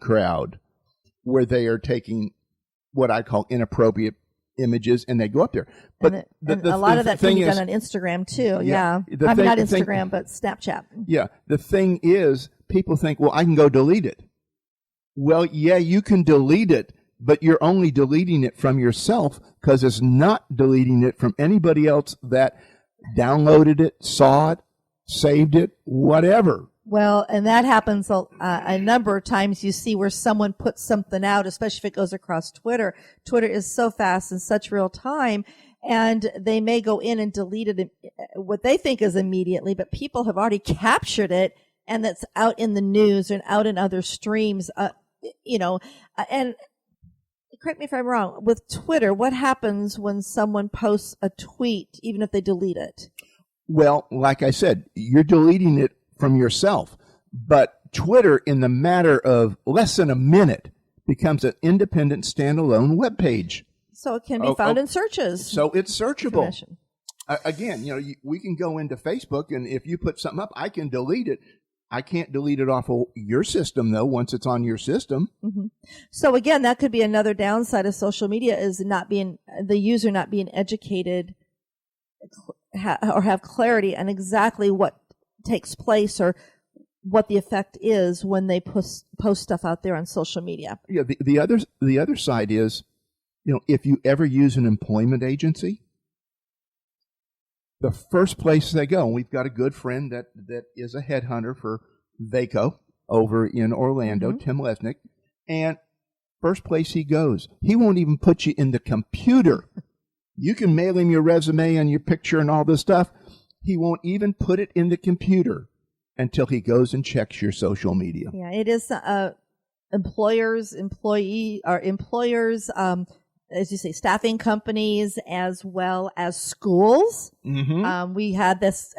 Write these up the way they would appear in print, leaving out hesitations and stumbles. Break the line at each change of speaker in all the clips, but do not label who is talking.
crowd where they are taking what I call inappropriate images, and they go up there. But
a lot of that can be done on Instagram too. Yeah. I mean, not Instagram, but Snapchat.
Yeah. The thing is, people think, well, I can go delete it. Well, yeah, you can delete it, but you're only deleting it from yourself, because it's not deleting it from anybody else that downloaded it, saw it, saved it, whatever.
Well, and that happens a number of times. You see where someone puts something out, especially if it goes across Twitter. Twitter is so fast in such real time, and they may go in and delete it what they think is immediately, but people have already captured it, and that's out in the news and out in other streams, and correct me if I'm wrong, with Twitter, what happens when someone posts a tweet, even if they delete it?
Well, like I said, you're deleting it from yourself, but Twitter, in the matter of less than a minute, becomes an independent standalone web page.
So it can be found in searches.
So it's searchable. Again, we can go into Facebook, and if you put something up, I can delete it. I can't delete it off of your system, though, once it's on your system.
Mm-hmm. So again, that could be another downside of social media, is the user not being educated or have clarity on exactly what takes place or what the effect is when they post stuff out there on social media.
Yeah, the other side is, if you ever use an employment agency, the first place they go, and we've got a good friend that is a headhunter for Vaco over in Orlando, mm-hmm. Tim Lesnick, and first place he goes, he won't even put you in the computer. You can mail him your resume and your picture and all this stuff. He won't even put it in the computer until he goes and checks your social media.
Yeah, it is employers, as you say, staffing companies, as well as schools. Mm-hmm. We had this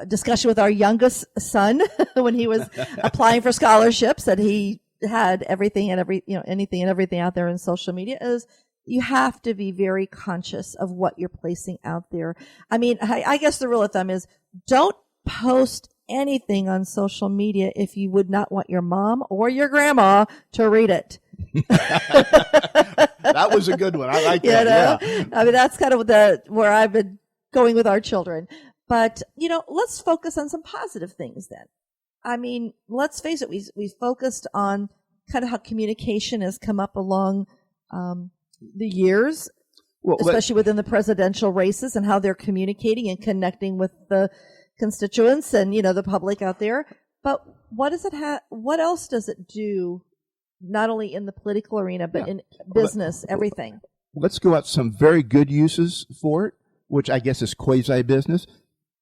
discussion with our youngest son when he was applying for scholarships, that he had everything and anything and everything out there in social media. Is you have to be very conscious of what you're placing out there. I mean, I guess the rule of thumb is don't post anything on social media if you would not want your mom or your grandma to read it.
That was a good one. I like that. Yeah.
I mean, that's kind of where I've been going with our children. But, let's focus on some positive things then. I mean, let's face it, we focused on kind of how communication has come up along the years, especially within the presidential races, and how they're communicating and connecting with the constituents and, the public out there. But what does it what else does it do, not only in the political arena, but in business, everything?
Let's go out some very good uses for it, which I guess is quasi-business.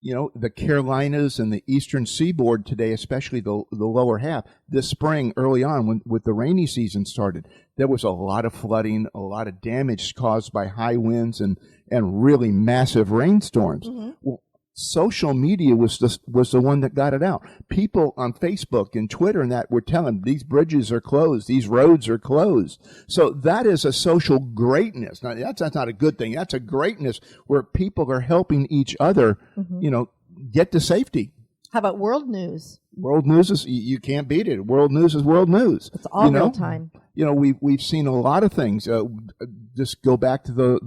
The Carolinas and the Eastern Seaboard today, especially the lower half, this spring, early on, with the rainy season started, there was a lot of flooding, a lot of damage caused by high winds and really massive rainstorms. Mm-hmm. Well, social media was the one that got it out. People on Facebook and Twitter and that were telling these bridges are closed, these roads are closed. So that is a social greatness. Now, that's not a good thing. That's a greatness where people are helping each other, mm-hmm. Get to safety.
How about world news?
World news is, you can't beat it. World news is world news.
It's all real time.
We've seen a lot of things. Just go back to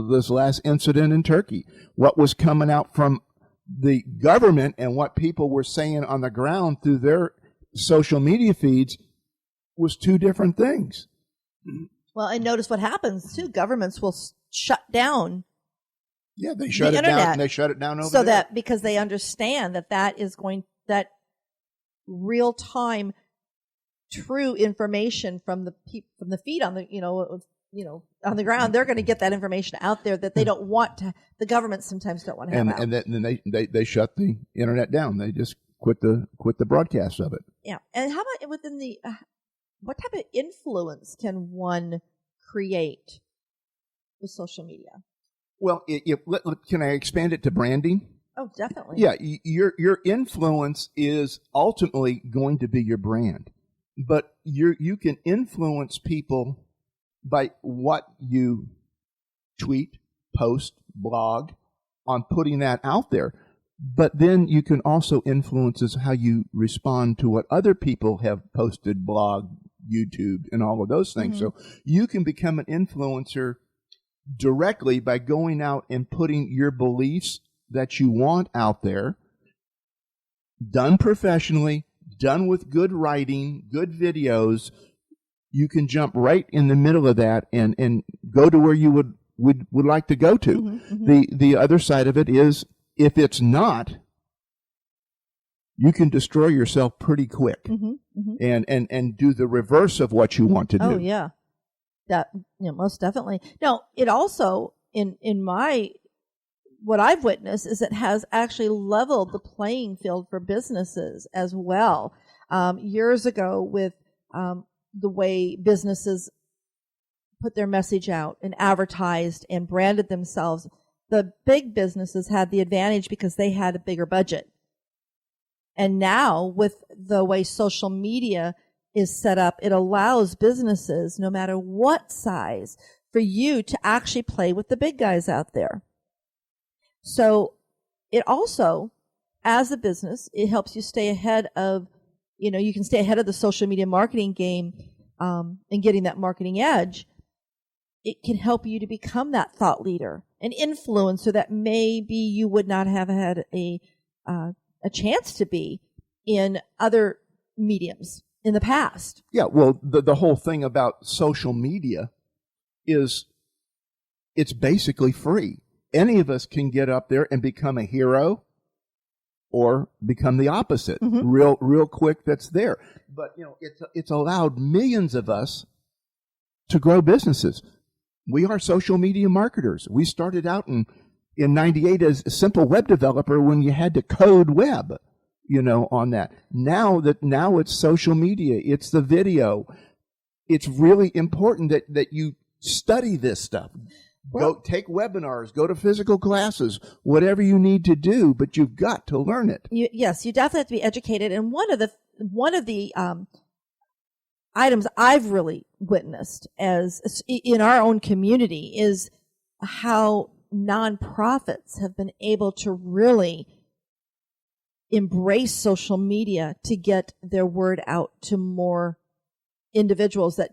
this last incident in Turkey. What was coming out from the government and what people were saying on the ground through their social media feeds was two different things.
Well, and notice what happens too. Governments will shut down.
Yeah, they shut it down. And they shut it down over
so
there.
that because they understand that is that real time true information from the feed on the on the ground, they're going to get that information out there that they don't want to. The government sometimes don't want to have out.
And then they shut the internet down. They just quit the broadcast of it.
Yeah. And how about within the what type of influence can one create with social media?
Well, can I expand it to branding?
Oh, definitely.
Yeah, your influence is ultimately going to be your brand, but you can influence people by what you tweet, post, blog, on putting that out there. But then you can also influence how you respond to what other people have posted, blogged, YouTube and all of those things. So you can become an influencer directly by going out and putting your beliefs that you want out there, done professionally, done with good writing, good videos. You can jump right in the middle of that and go to where you would like to go to. The other side of it is, if it's not, you can destroy yourself pretty quick and do the reverse of what you want to do.
Oh, yeah. That, most definitely. Now, it also, in what I've witnessed is it has actually leveled the playing field for businesses as well. Years ago, with the way businesses put their message out and advertised and branded themselves, the big businesses had the advantage because they had a bigger budget. And now, with the way social media is set up, it allows businesses, no matter what size, for you to actually play with the big guys out there. So it also, as a business, it helps you stay ahead of, you can stay ahead of the social media marketing game and getting that marketing edge. It can help you to become that thought leader, an influencer that maybe you would not have had a chance to be in other mediums in the past.
Yeah, well, the whole thing about social media is it's basically free. Any of us can get up there and become a hero or become the opposite real quick. That's there. But, it's allowed millions of us to grow businesses. We are social media marketers. We started out in 98 as a simple web developer when you had to code web, on that. Now it's social media. It's the video. It's really important that you study this stuff. Go take webinars, go to physical classes, whatever you need to do, but you've got to learn it.
Yes, you definitely have to be educated. And one of the items I've really witnessed as in our own community is how nonprofits have been able to really embrace social media to get their word out to more individuals that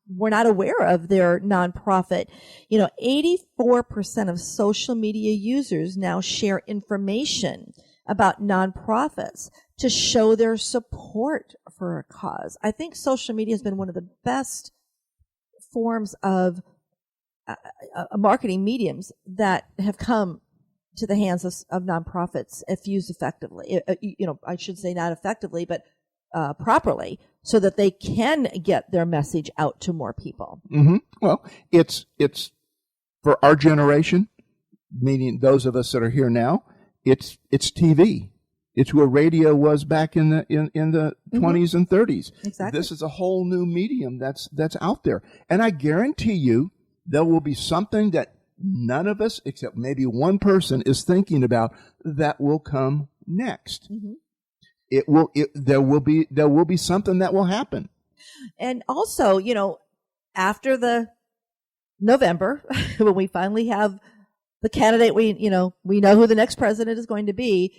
were not aware of their nonprofit. 84% of social media users now share information about nonprofits to show their support for a cause. I think social media has been one of the best forms of marketing mediums that have come to the hands of nonprofits if used effectively. I should say not effectively, but properly, so that they can get their message out to more people.
Well, it's for our generation, meaning those of us that are here now. It's TV. It's where radio was back in the 20s and 30s.
Exactly.
This is a whole new medium that's out there, and I guarantee you there will be something that none of us, except maybe one person, is thinking about that will come next. There will be something that will happen.
And also, after the November, when we finally have the candidate, we know who the next president is going to be,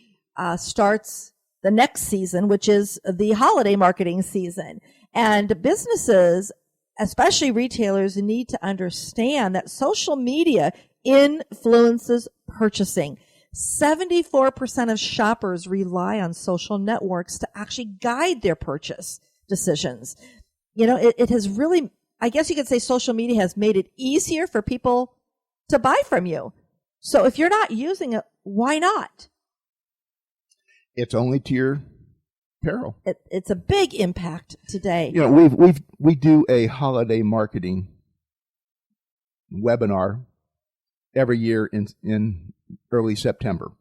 starts the next season, which is the holiday marketing season. And businesses, especially retailers, need to understand that social media influences purchasing. 74% of shoppers rely on social networks to actually guide their purchase decisions. It has really, I guess you could say, social media has made it easier for people to buy from you. So if you're not using it, why not?
It's only to your peril.
It's a big impact today.
We do a holiday marketing webinar every year in early September,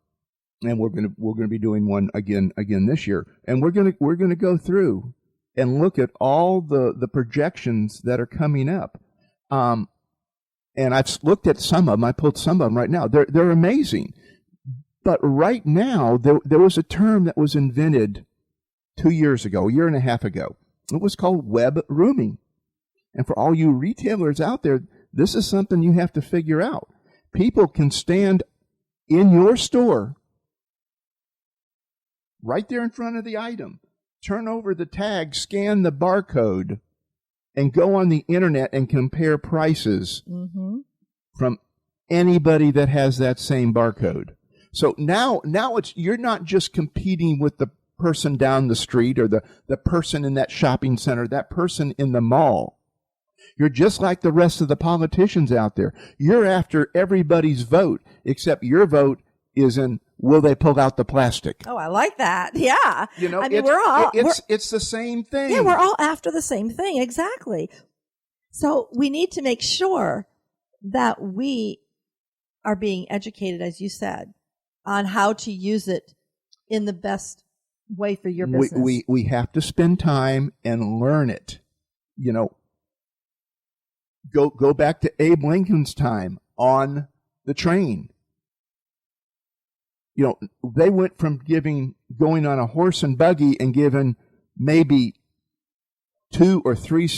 and we're going to be doing one again this year, and we're going to go through and look at all the projections that are coming up. And I've looked at some of them. I pulled some of them right now. They're amazing. But right now, there was a term that was invented 2 years ago, a year and a half ago. It was called web rooming. And for all you retailers out there, this is something you have to figure out. People can stand in your store right there in front of the item turn over the tag, scan the barcode, and go on the internet and compare prices from anybody that has that same barcode. So now you're not just competing with the person down the street or the person in that shopping center, that person in the mall. You're just like the rest of the politicians out there. You're after everybody's vote, except your vote is in, will they pull out the plastic?
Oh, I like that. Yeah.
You know,
I mean, it's
the same thing.
Yeah, we're all after the same thing. Exactly. So we need to make sure that we are being educated, as you said, on how to use it in the best way for your business.
We have to spend time and learn it. You know, go back to Abe Lincoln's time on the train. You know, they went from going on a horse and buggy and giving maybe 2 or 3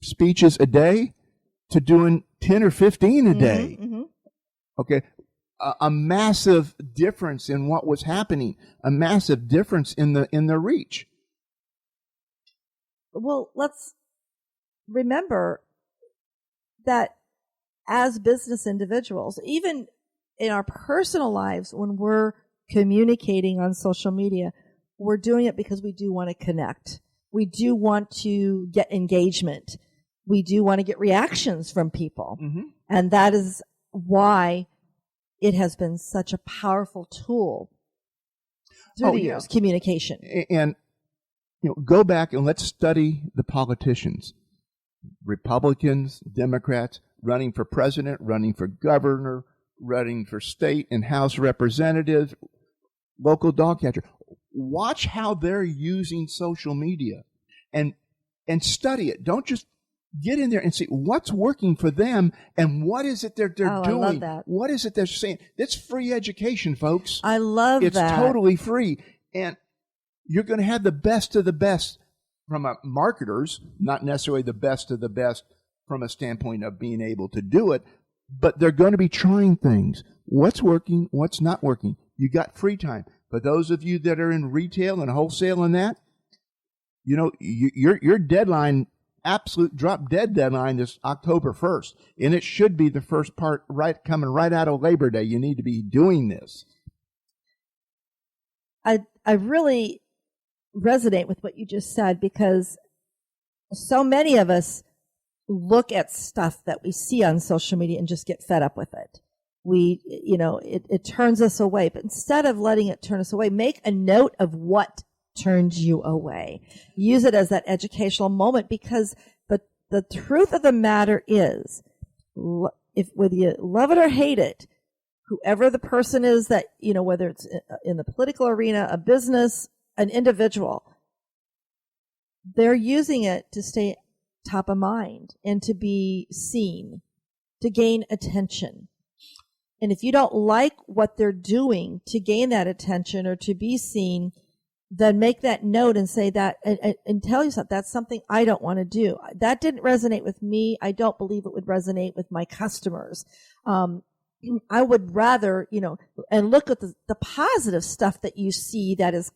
speeches a day to doing 10 or 15 a day. Okay. A massive difference in what was happening, a massive difference in the reach.
Well, let's remember that as business individuals, even in our personal lives, when we're communicating on social media, we're doing it because we do want to connect. We do want to get engagement. We do want to get reactions from people. And that is why it has been such a powerful tool through the years, communication.
And you know, go back and let's study the politicians, Republicans, Democrats, running for president, running for governor, running for state and House representatives, local dog catcher. Watch how they're using social media and study it. Don't just get in there and see what's working for them and what is it they're doing.
I love that.
What is it they're saying? It's free education, folks.
I love that.
It's totally free. And you're going to have the best of the best from marketers, not necessarily the best of the best from a standpoint of being able to do it, but they're going to be trying things. What's working, what's not working. You got free time. For those of you that are in retail and wholesale and that, you know, your deadline, absolute drop dead deadline is October 1st. And it should be the first part coming right out of Labor Day. You need to be doing this.
I really resonate with what you just said, because so many of us look at stuff that we see on social media and just get fed up with it. It turns us away. But instead of letting it turn us away, make a note of what turns you away. Use it as that educational moment, because the truth of the matter is, whether you love it or hate it, whoever the person is that, whether it's in the political arena, a business, an individual, they're using it to stay top of mind and to be seen, to gain attention. And if you don't like what they're doing to gain that attention or to be seen, then make that note and say that and tell yourself that's something I don't want to do. That didn't resonate with me. I don't believe it would resonate with my customers. I would rather, and look at the positive stuff that you see that is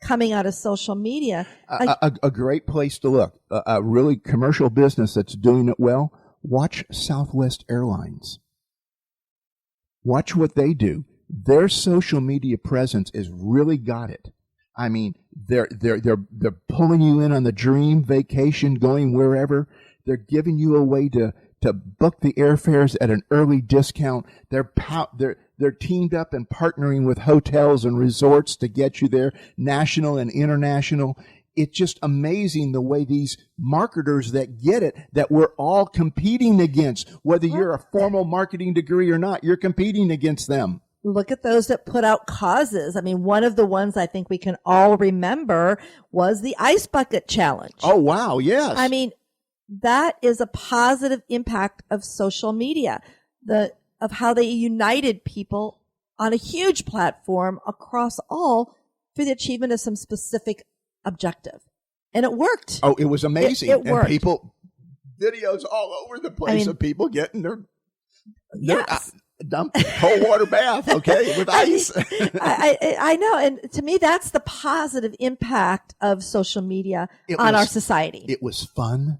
coming out of social media.
A great place to look, a really commercial business that's doing it well. Watch Southwest Airlines. Watch what they do. Their social media presence has really got it. I mean, they're pulling you in on the dream vacation, going wherever. They're giving you a way to book the airfares at an early discount. They're teamed up and partnering with hotels and resorts to get you there, national and international. It's just amazing the way these marketers that get it, that we're all competing against. Whether you're a formal marketing degree or not, you're competing against them.
Look at those that put out causes. I mean, one of the ones I think we can all remember was the Ice Bucket Challenge.
Oh, wow, yes.
I mean, that is a positive impact of social media, of how they united people on a huge platform across all for the achievement of some specific objective. And it worked.
Oh, it was amazing.
It worked.
And videos all over the place of people getting their
yes.
dump cold water bath, okay, with ice.
I know. And to me, that's the positive impact of social media on our society.
It was fun.